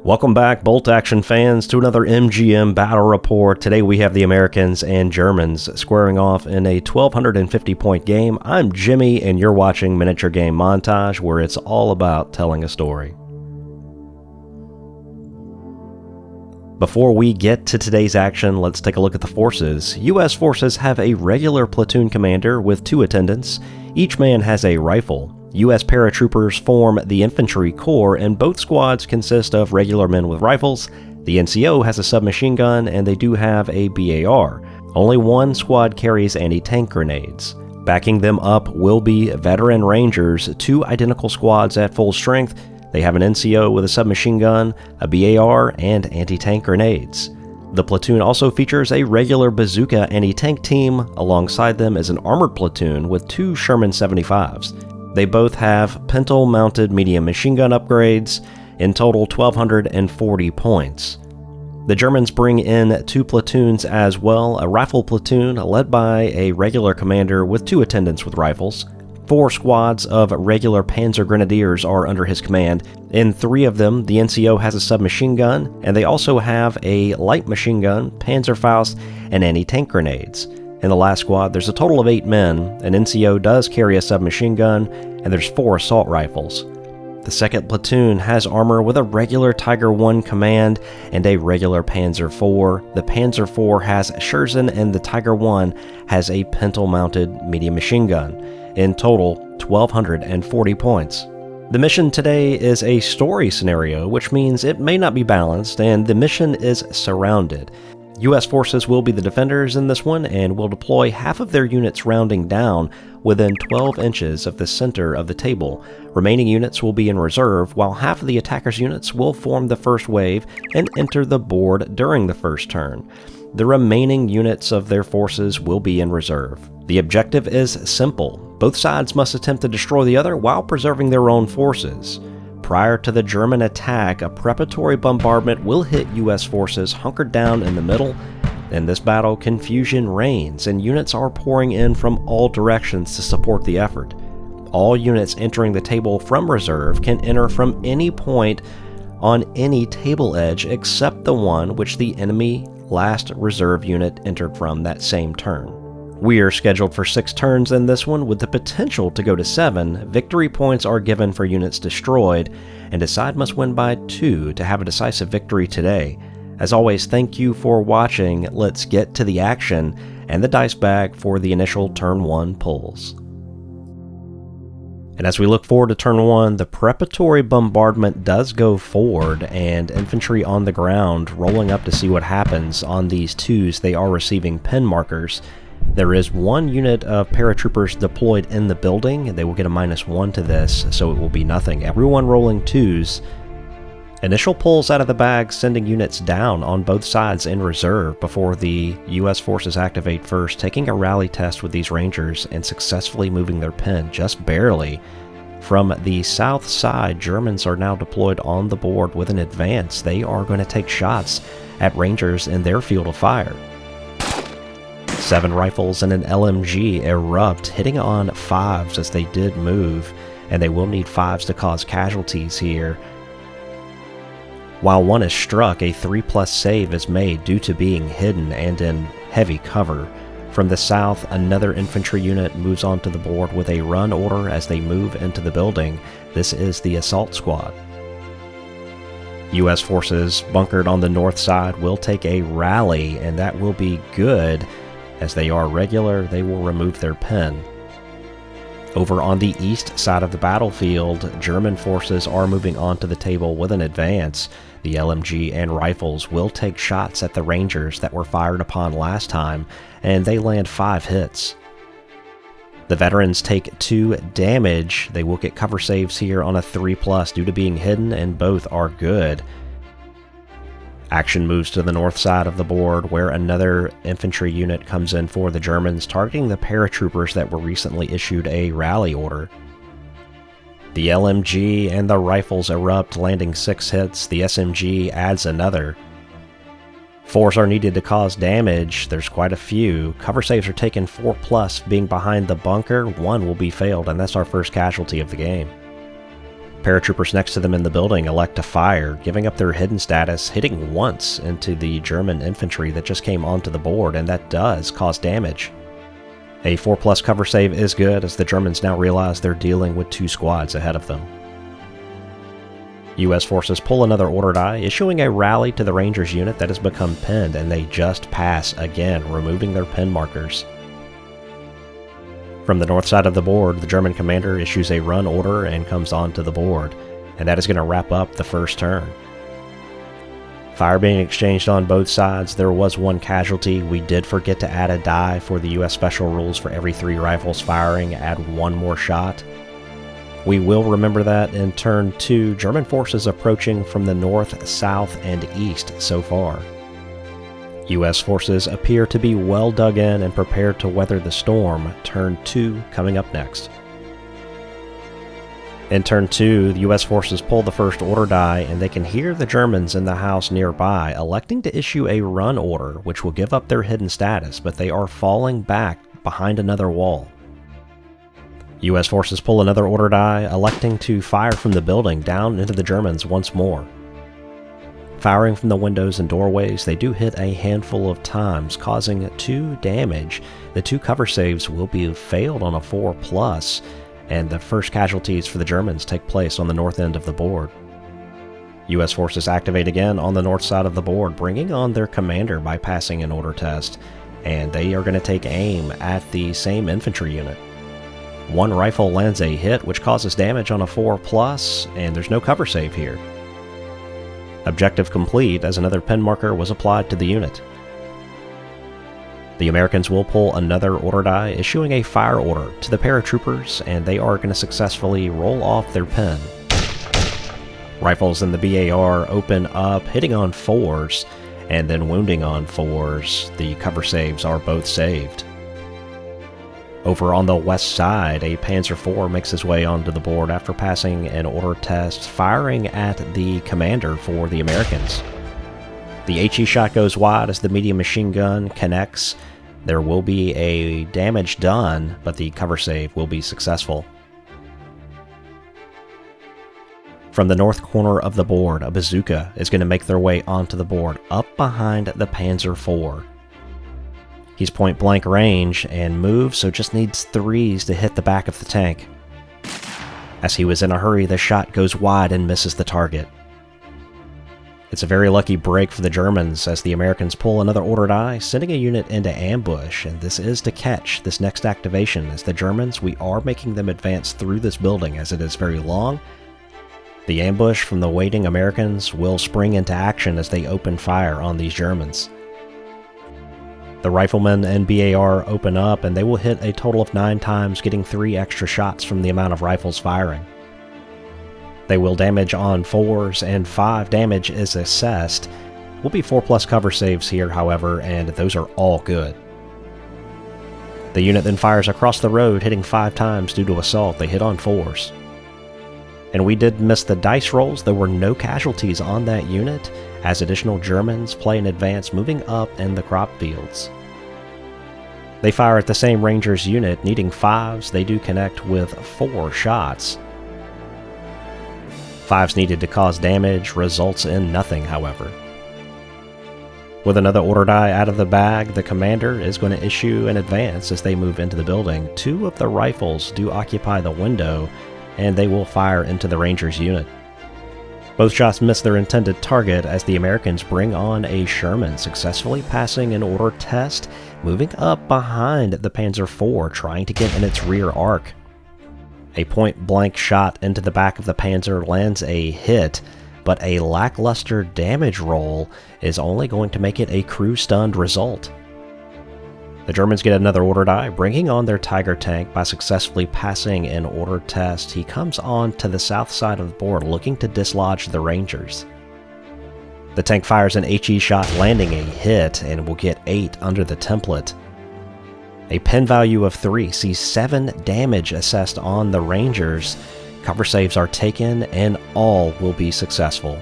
Welcome back, Bolt Action fans, to another MGM Battle Report. Today we have the Americans and Germans squaring off in a 1,250-point game. I'm Jimmy, and you're watching Miniature Game Montage, where it's all about telling a story. Before we get to today's action, let's take a look at the forces. U.S. forces have a regular platoon commander with 2 attendants. Each man has a rifle. U.S. paratroopers form the infantry corps, and both squads consist of regular men with rifles. The NCO has a submachine gun, and they do have a BAR. Only one squad carries anti-tank grenades. Backing them up will be veteran Rangers, 2 identical squads at full strength. They have an NCO with a submachine gun, a BAR, and anti-tank grenades. The platoon also features a regular bazooka anti-tank team. Alongside them is an armored platoon with 2 Sherman 75s. They both have pintle-mounted medium machine gun upgrades, in total 1,240 points. The Germans bring in 2 platoons as well, a rifle platoon led by a regular commander with 2 attendants with rifles. 4 squads of regular Panzer Grenadiers are under his command. In 3 of them, the NCO has a submachine gun, and they also have a light machine gun, Panzerfaust, and anti-tank grenades. In the last squad, there's a total of 8 men. An NCO does carry a submachine gun, and there's 4 assault rifles. The second platoon has armor with a regular Tiger I command and a regular Panzer IV. The Panzer IV has Sherman, and the Tiger I has a pintle-mounted medium machine gun. In total, 1,240 points. The mission today is a story scenario, which means it may not be balanced, and the mission is surrounded. U.S. forces will be the defenders in this one and will deploy half of their units rounding down within 12 inches of the center of the table. Remaining units will be in reserve, while half of the attackers' units will form the first wave and enter the board during the first turn. The remaining units of their forces will be in reserve. The objective is simple. Both sides must attempt to destroy the other while preserving their own forces. Prior to the German attack, a preparatory bombardment will hit U.S. forces hunkered down in the middle. In this battle, confusion reigns, and units are pouring in from all directions to support the effort. All units entering the table from reserve can enter from any point on any table edge except the one which the enemy last reserve unit entered from that same turn. We are scheduled for 6 turns in this one, with the potential to go to 7. Victory points are given for units destroyed, and a side must win by 2 to have a decisive victory today. As always, thank you for watching. Let's get to the action and the dice bag for the initial turn 1 pulls. And as we look forward to turn 1, the preparatory bombardment does go forward, and infantry on the ground rolling up to see what happens. On these 2s, they are receiving pin markers. There is 1 unit of paratroopers deployed in the building. They will get a -1 to this, so it will be nothing. Everyone rolling 2s. Initial pulls out of the bag, sending units down on both sides in reserve before the U.S. forces activate first, taking a rally test with these Rangers and successfully moving their pin just barely. From the south side, Germans are now deployed on the board with an advance. They are going to take shots at Rangers in their field of fire. 7 rifles and an LMG erupt, hitting on 5s as they did move, and they will need 5s to cause casualties here. While one is struck, a 3+ save is made due to being hidden and in heavy cover. From the south, another infantry unit moves onto the board with a run order as they move into the building. This is the assault squad. U.S. forces bunkered on the north side will take a rally, and that will be good. As they are regular, they will remove their pin. Over on the east side of the battlefield, German forces are moving onto the table with an advance. The LMG and rifles will take shots at the Rangers that were fired upon last time, and they land 5 hits. The veterans take 2 damage. They will get cover saves here on a 3+ due to being hidden, and both are good. Action moves to the north side of the board, where another infantry unit comes in for the Germans, targeting the paratroopers that were recently issued a rally order. The LMG and the rifles erupt, landing 6 hits. The SMG adds another. 4s are needed to cause damage. There's quite a few. Cover saves are taken 4+, being behind the bunker. 1 will be failed, and that's our first casualty of the game. Paratroopers next to them in the building elect to fire, giving up their hidden status, hitting once into the German infantry that just came onto the board, and that does cause damage. A 4+ cover save is good, as the Germans now realize they're dealing with 2 squads ahead of them. US forces pull another order die, issuing a rally to the Rangers unit that has become pinned, and they just pass again, removing their pin markers. From the north side of the board, the German commander issues a run order and comes onto the board, and that is going to wrap up the first turn. Fire being exchanged on both sides. There was 1 casualty. We did forget to add a die for the US special rules for every 3 rifles firing, add 1 more shot. We will remember that in turn 2, German forces approaching from the north, south, and east so far. US forces appear to be well dug in and prepared to weather the storm, turn 2 coming up next. In turn 2, the US forces pull the first order die, and they can hear the Germans in the house nearby electing to issue a run order, which will give up their hidden status, but they are falling back behind another wall. US forces pull another order die, electing to fire from the building down into the Germans once more. Firing from the windows and doorways, they do hit a handful of times, causing 2 damage. The 2 cover saves will be failed on a 4+, and the first casualties for the Germans take place on the north end of the board. US forces activate again on the north side of the board, bringing on their commander by passing an order test, and they are going to take aim at the same infantry unit. 1 rifle lands a hit, which causes damage on a 4+, and there's no cover save here. Objective complete, as another pin marker was applied to the unit. The Americans will pull another order die, issuing a fire order to the paratroopers, and they are going to successfully roll off their pin. Rifles in the BAR open up, hitting on 4s, and then wounding on 4s. The cover saves are both saved. Over on the west side, a Panzer IV makes his way onto the board after passing an order test, firing at the commander for the Americans. The HE shot goes wide as the medium machine gun connects. There will be a damage done, but the cover save will be successful. From the north corner of the board, a bazooka is going to make their way onto the board, up behind the Panzer IV. He's point blank range and moves, so just needs 3s to hit the back of the tank. As he was in a hurry, the shot goes wide and misses the target. It's a very lucky break for the Germans as the Americans pull another order die, sending a unit into ambush, and this is to catch this next activation. As the Germans, we are making them advance through this building as it is very long. The ambush from the waiting Americans will spring into action as they open fire on these Germans. The riflemen and BAR open up, and they will hit a total of 9 times, getting 3 extra shots from the amount of rifles firing. They will damage on 4s, and 5 damage is assessed. Will be 4+ cover saves here, however, and those are all good. The unit then fires across the road, hitting 5 times due to assault. They hit on 4s. And we did miss the dice rolls. There were no casualties on that unit, as additional Germans play in advance, moving up in the crop fields. They fire at the same Rangers unit, needing 5s. They do connect with 4 shots. 5s needed to cause damage, results in nothing, however. With another order die out of the bag, the commander is going to issue an advance as they move into the building. 2 of the rifles do occupy the window, and they will fire into the Rangers unit. Both shots miss their intended target as the Americans bring on a Sherman, successfully passing an order test, moving up behind the Panzer IV, trying to get in its rear arc. A point-blank shot into the back of the Panzer lands a hit, but a lackluster damage roll is only going to make it a crew-stunned result. The Germans get another order die, bringing on their Tiger tank by successfully passing an order test. He comes on to the south side of the board, looking to dislodge the Rangers. The tank fires an HE shot, landing a hit, and will get 8 under the template. A pin value of 3 sees 7 damage assessed on the Rangers. Cover saves are taken, and all will be successful.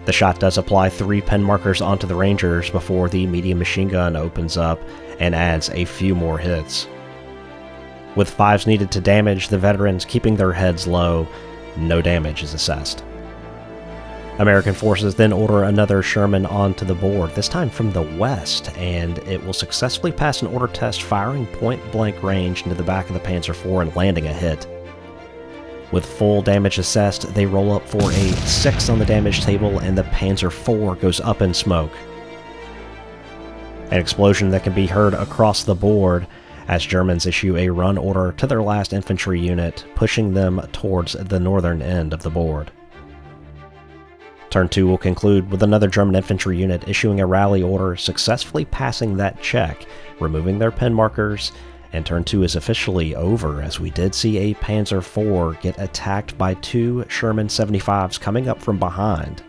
The shot does apply 3 pin markers onto the Rangers before the medium machine gun opens up and adds a few more hits. With 5s needed to damage, the veterans keeping their heads low, no damage is assessed. American forces then order another Sherman onto the board, this time from the west, and it will successfully pass an order test firing point-blank range into the back of the Panzer IV and landing a hit. With full damage assessed, they roll up for a 6 on the damage table, and the Panzer IV goes up in smoke. An explosion that can be heard across the board as Germans issue a run order to their last infantry unit, pushing them towards the northern end of the board. Turn 2 will conclude with another German infantry unit issuing a rally order, successfully passing that check, removing their pin markers, and turn 2 is officially over, as we did see a Panzer IV get attacked by 2 Sherman 75s coming up from behind.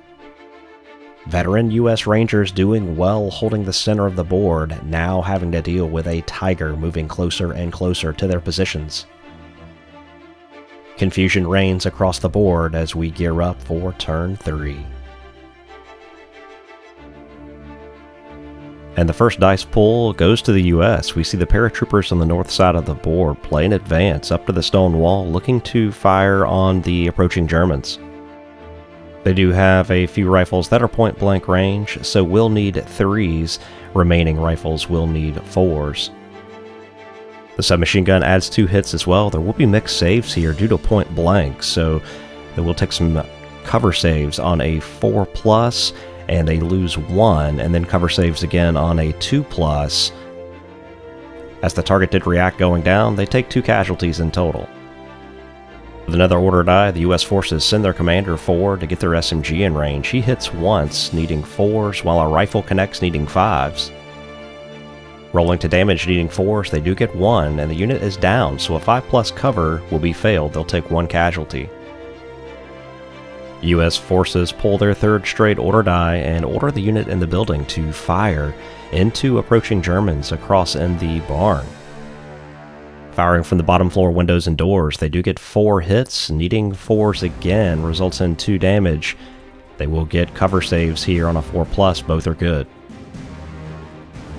Veteran US Rangers doing well holding the center of the board, now having to deal with a Tiger moving closer and closer to their positions. Confusion reigns across the board as we gear up for turn 3. And the first dice pull goes to the US. We see the paratroopers on the north side of the board play in advance up to the stone wall, looking to fire on the approaching Germans. They do have a few rifles that are point blank range, so we'll need 3s. Remaining rifles will need 4s. The submachine gun adds 2 hits as well. There will be mixed saves here due to point blank, so they will take some cover saves on a 4+, and they lose 1, and then cover saves again on a 2+. As the target did react going down, they take 2 casualties in total. With another order die, the US forces send their commander forward to get their SMG in range. He hits once, needing 4s, while a rifle connects, needing 5s. Rolling to damage, needing 4s, they do get 1, and the unit is down, so a 5+ cover will be failed. They'll take 1 casualty. US forces pull their 3rd straight order die and order the unit in the building to fire into approaching Germans across in the barn. Firing from the bottom floor windows and doors, they do get 4 hits, needing 4s again, results in 2 damage. They will get cover saves here on a 4+, both are good.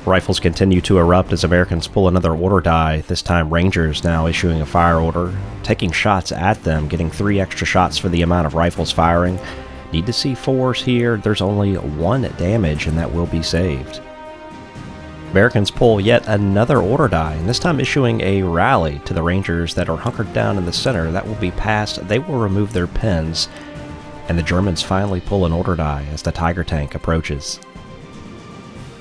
Rifles continue to erupt as Americans pull another order die, this time Rangers now issuing a fire order, taking shots at them, getting 3 extra shots for the amount of rifles firing. Need to see 4s here, there's only 1 damage and that will be saved. Americans pull yet another order die, and this time issuing a rally to the Rangers that are hunkered down in the center. That will be passed, they will remove their pins, and the Germans finally pull an order die as the Tiger tank approaches.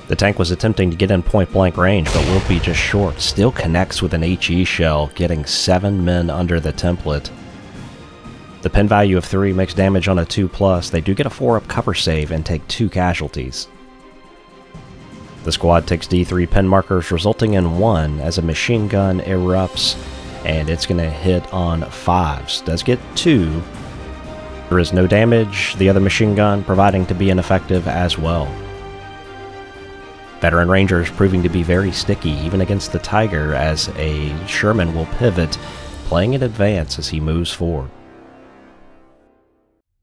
The tank was attempting to get in point-blank range, but will be just short. Still connects with an HE shell, getting 7 men under the template. The pin value of 3 makes damage on a 2+. They do get a 4-up cover save and take 2 casualties. The squad takes D3 pin markers, resulting in 1 as a machine gun erupts, and it's going to hit on 5s. Does get 2. There is no damage, the other machine gun providing to be ineffective as well. Veteran Rangers proving to be very sticky, even against the Tiger, as a Sherman will pivot, playing in advance as he moves forward.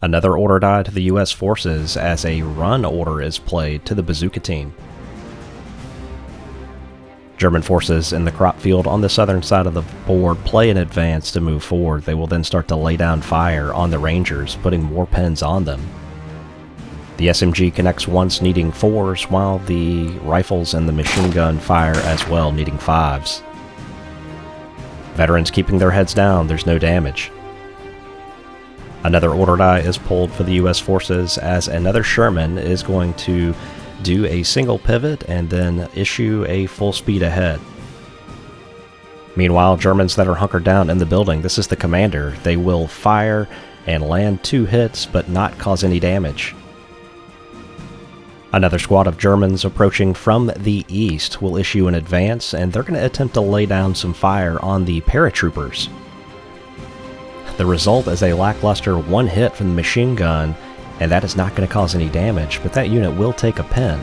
Another order die to the US forces as a run order is played to the bazooka team. German forces in the crop field on the southern side of the board play in advance to move forward. They will then start to lay down fire on the Rangers, putting more pins on them. The SMG connects once, needing 4s, while the rifles and the machine gun fire as well, needing 5s. Veterans keeping their heads down, there's no damage. Another order die is pulled for the US forces as another Sherman is going to do a single pivot and then issue a full speed ahead. Meanwhile, Germans that are hunkered down in the building, this is the commander. They will fire and land 2 hits but not cause any damage. Another squad of Germans approaching from the east will issue an advance, and they're going to attempt to lay down some fire on the paratroopers. The result is a lackluster 1 hit from the machine gun, and that is not going to cause any damage, but that unit will take a pin.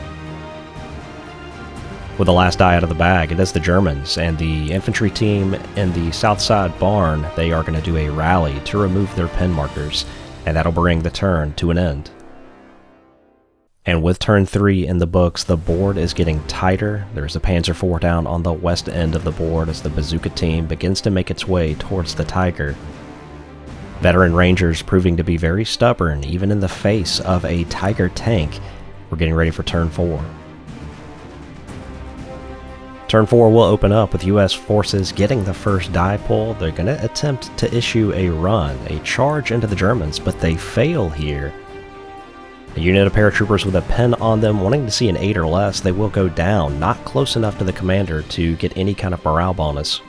With the last die out of the bag, it is the Germans, and the infantry team in the south side barn, they are going to do a rally to remove their pin markers, and that'll bring the turn to an end. And with turn 3 in the books, the board is getting tighter. There's a Panzer IV down on the west end of the board as the bazooka team begins to make its way towards the Tiger. Veteran Rangers proving to be very stubborn, even in the face of a Tiger tank. We're getting ready for turn 4. Turn 4 will open up with U.S. forces getting the first die pull. They're going to attempt to issue a run, a charge into the Germans, but they fail here. A unit of paratroopers with a pin on them wanting to see an 8 or less, they will go down, not close enough to the commander to get any kind of morale bonus.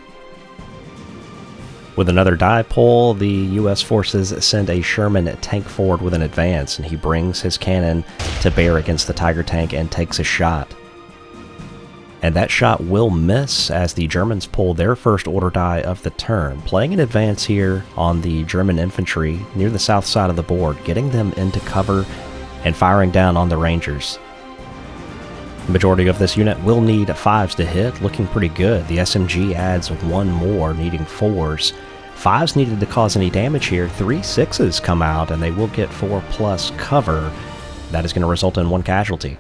With another die pull, the U.S. forces send a Sherman tank forward with an advance, and he brings his cannon to bear against the Tiger tank and takes a shot. And that shot will miss as the Germans pull their first order die of the turn, playing an advance here on the German infantry near the south side of the board, getting them into cover and firing down on the Rangers. The majority of this unit will need 5s to hit, looking pretty good. The SMG adds 1 more, needing 4s. 5s needed to cause any damage here. 3 6s come out, and they will get 4+ cover. That is going to result in 1 casualty.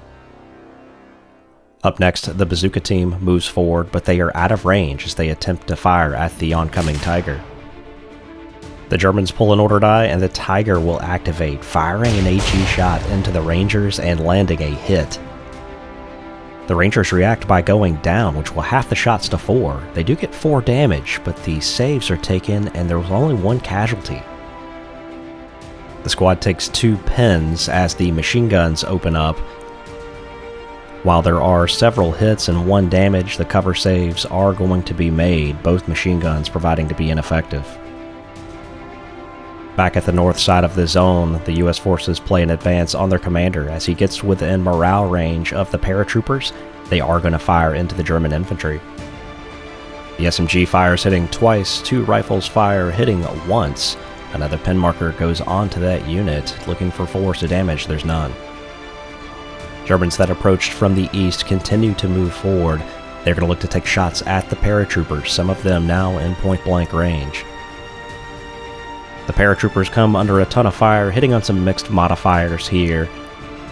Up next, the bazooka team moves forward, but they are out of range as they attempt to fire at the oncoming Tiger. The Germans pull an order die, and the Tiger will activate, firing an HE shot into the Rangers and landing a hit. The Rangers react by going down, which will half the shots to 4. They do get 4 damage, but the saves are taken, and there was only 1 casualty. The squad takes 2 pins as the machine guns open up. While there are several hits and 1 damage, the cover saves are going to be made, both machine guns proving to be ineffective. Back at the north side of the zone, the U.S. forces play an advance on their commander. As he gets within morale range of the paratroopers, they are going to fire into the German infantry. The SMG fires hitting twice, 2 rifles fire hitting once. Another pin marker goes onto that unit, looking for 4s to damage. There's none. Germans that approached from the east continue to move forward. They're going to look to take shots at the paratroopers, some of them now in point-blank range. The paratroopers come under a ton of fire, hitting on some mixed modifiers here.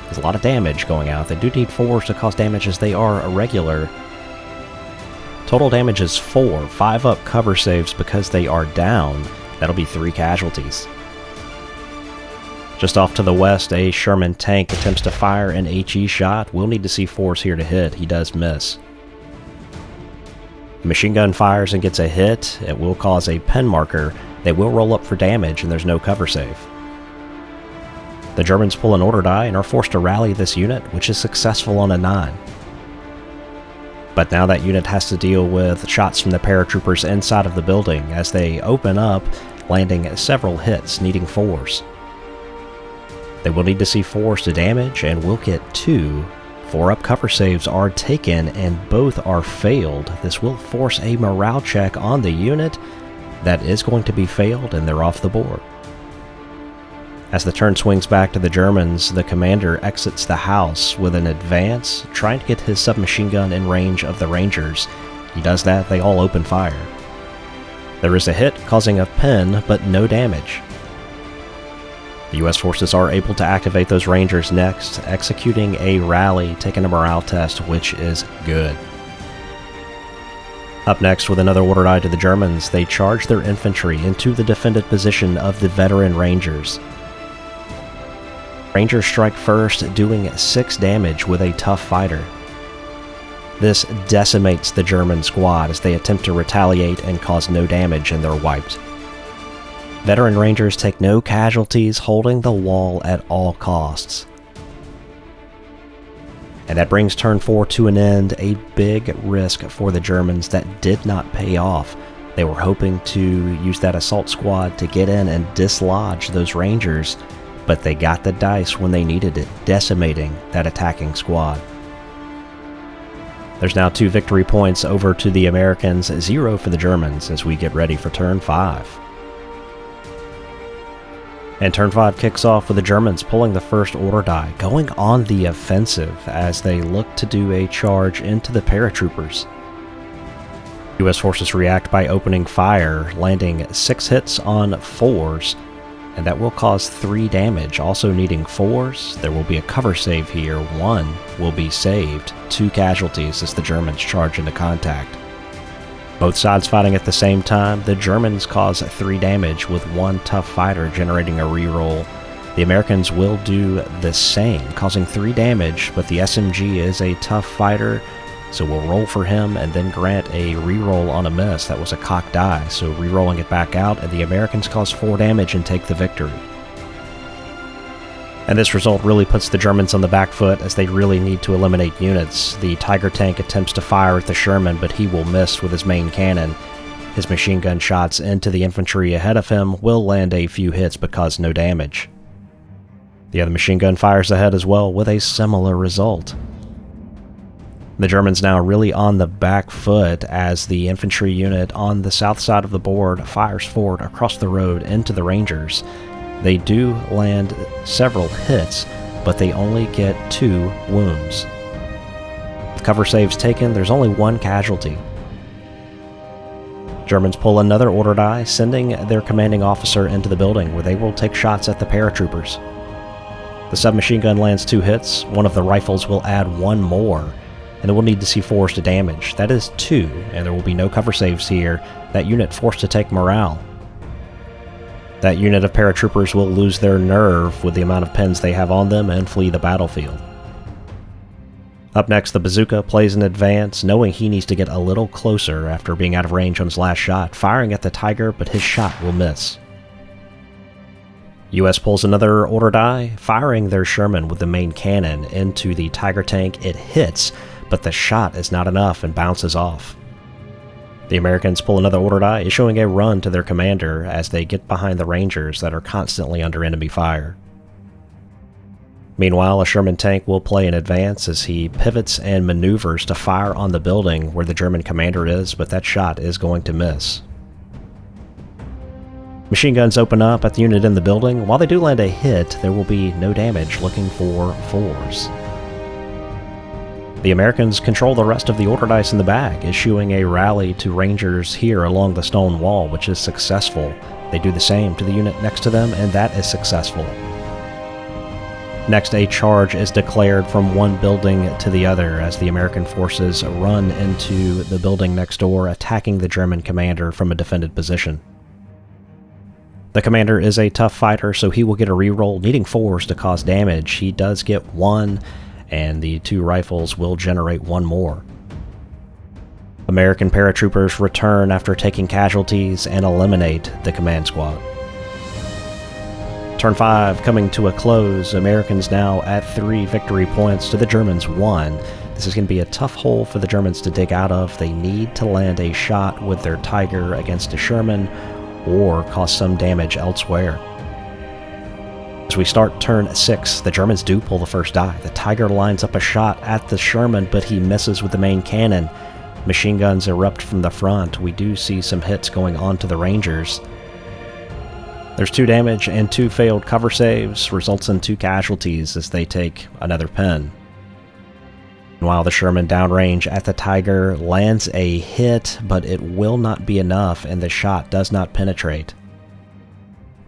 There's a lot of damage going out. They do need 4s to cause damage as they are irregular. Total damage is 4, 5 up cover saves because they are down. That'll be 3 casualties. Just off to the west, a Sherman tank attempts to fire an HE shot. We'll need to see 4s here to hit. He does miss. The machine gun fires and gets a hit. It will cause a pin marker. They will roll up for damage, and there's no cover save. The Germans pull an order die and are forced to rally this unit, which is successful on a 9. But now that unit has to deal with shots from the paratroopers inside of the building as they open up, landing several hits, needing 4s. They will need to see 4s to damage, and will get 2. 4-up cover saves are taken, and both are failed. This will force a morale check on the unit. That is going to be failed, and they're off the board. As the turn swings back to the Germans, the commander exits the house with an advance, trying to get his submachine gun in range of the Rangers. He does that, they all open fire. There is a hit, causing a pin, but no damage. The U.S. forces are able to activate those Rangers next, executing a rally, taking a morale test, which is good. Up next, with another order die to the Germans, they charge their infantry into the defended position of the veteran Rangers. Rangers strike first, doing 6 damage with a tough fighter. This decimates the German squad as they attempt to retaliate and cause no damage, and they're wiped. Veteran Rangers take no casualties, holding the wall at all costs. And that brings turn 4 to an end, a big risk for the Germans that did not pay off. They were hoping to use that assault squad to get in and dislodge those Rangers, but they got the dice when they needed it, decimating that attacking squad. There's now 2 victory points over to the Americans, 0 for the Germans as we get ready for turn 5. And turn 5 kicks off with the Germans pulling the first order die, going on the offensive as they look to do a charge into the paratroopers. U.S. forces react by opening fire, landing 6 hits on 4s. and that will cause 3 damage, also needing 4s. There will be a cover save here. 1 will be saved. 2 casualties as the Germans charge into contact. Both sides fighting at the same time, the Germans cause 3 damage with 1 tough fighter generating a reroll. The Americans will do the same, causing 3 damage, but the SMG is a tough fighter, so we'll roll for him and then grant a reroll on a miss. That was a cocked die, so rerolling it back out, and the Americans cause 4 damage and take the victory. And this result really puts the Germans on the back foot as they really need to eliminate units. The Tiger tank attempts to fire at the Sherman, but he will miss with his main cannon. His machine gun shots into the infantry ahead of him will land a few hits but cause no damage. The other machine gun fires ahead as well with a similar result. The Germans now really on the back foot as the infantry unit on the south side of the board fires forward across the road into the Rangers. They do land several hits, but they only get 2 wounds. With cover saves taken, there's only 1 casualty. Germans pull another order die, sending their commanding officer into the building where they will take shots at the paratroopers. The submachine gun lands 2 hits, one of the rifles will add 1 more, and it will need to see 4s to damage. That is 2, and there will be no cover saves here. That unit forced to take morale. That unit of paratroopers will lose their nerve with the amount of pins they have on them and flee the battlefield. Up next, the bazooka plays in advance, knowing he needs to get a little closer after being out of range on his last shot, firing at the Tiger, but his shot will miss. US pulls another order die, firing their Sherman with the main cannon into the Tiger tank. It hits, but the shot is not enough and bounces off. The Americans pull another order die, issuing a run to their commander as they get behind the Rangers that are constantly under enemy fire. Meanwhile, a Sherman tank will play in advance as he pivots and maneuvers to fire on the building where the German commander is, but that shot is going to miss. Machine guns open up at the unit in the building. While they do land a hit, there will be no damage, looking for 4s. The Americans control the rest of the order dice in the back, issuing a rally to Rangers here along the stone wall, which is successful. They do the same to the unit next to them, and that is successful. Next, a charge is declared from one building to the other as the American forces run into the building next door, attacking the German commander from a defended position. The commander is a tough fighter, so he will get a reroll, needing 4s to cause damage. He does get 1, and the 2 rifles will generate 1 more. American paratroopers return after taking casualties and eliminate the command squad. Turn 5 coming to a close. Americans now at 3 victory points to the Germans 1. This is going to be a tough hole for the Germans to dig out of. They need to land a shot with their Tiger against a Sherman or cause some damage elsewhere. As we start turn 6, the Germans do pull the first die. The Tiger lines up a shot at the Sherman, but he misses with the main cannon. Machine guns erupt from the front. We do see some hits going on to the Rangers. There's 2 damage and 2 failed cover saves, results in 2 casualties as they take another pin. While the Sherman downrange at the Tiger lands a hit, but it will not be enough and the shot does not penetrate.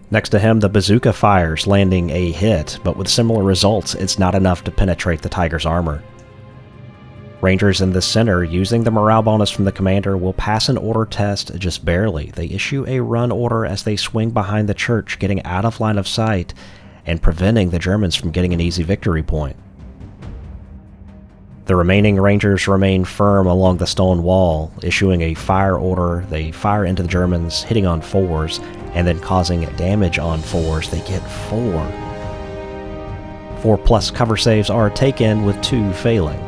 Next to him, the bazooka fires, landing a hit, but with similar results, it's not enough to penetrate the Tiger's armor. Rangers in the center, using the morale bonus from the commander, will pass an order test just barely. They issue a run order as they swing behind the church, getting out of line of sight and preventing the Germans from getting an easy victory point. The remaining Rangers remain firm along the stone wall, issuing a fire order. They fire into the Germans, hitting on 4s, and then causing damage on 4s. They get 4. 4+ cover saves are taken, with 2 failing.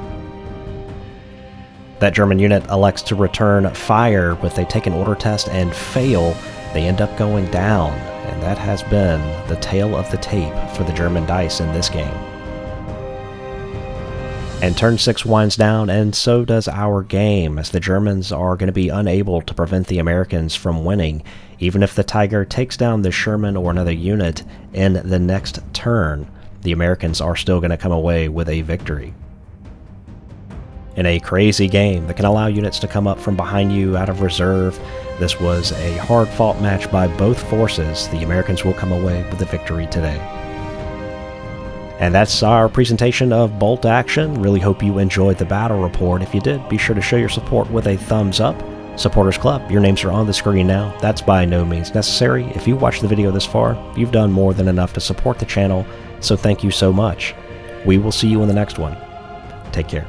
That German unit elects to return fire, but they take an order test and fail. They end up going down, and that has been the tale of the tape for the German dice in this game. And turn 6 winds down, and so does our game, as the Germans are going to be unable to prevent the Americans from winning. Even if the Tiger takes down the Sherman or another unit in the next turn, the Americans are still going to come away with a victory. In a crazy game that can allow units to come up from behind you out of reserve, this was a hard-fought match by both forces. The Americans will come away with the victory today. And that's our presentation of Bolt Action. Really hope you enjoyed the battle report. If you did, be sure to show your support with a thumbs up. Supporters Club, your names are on the screen now. That's by no means necessary. If you watched the video this far, you've done more than enough to support the channel, so thank you so much. We will see you in the next one. Take care.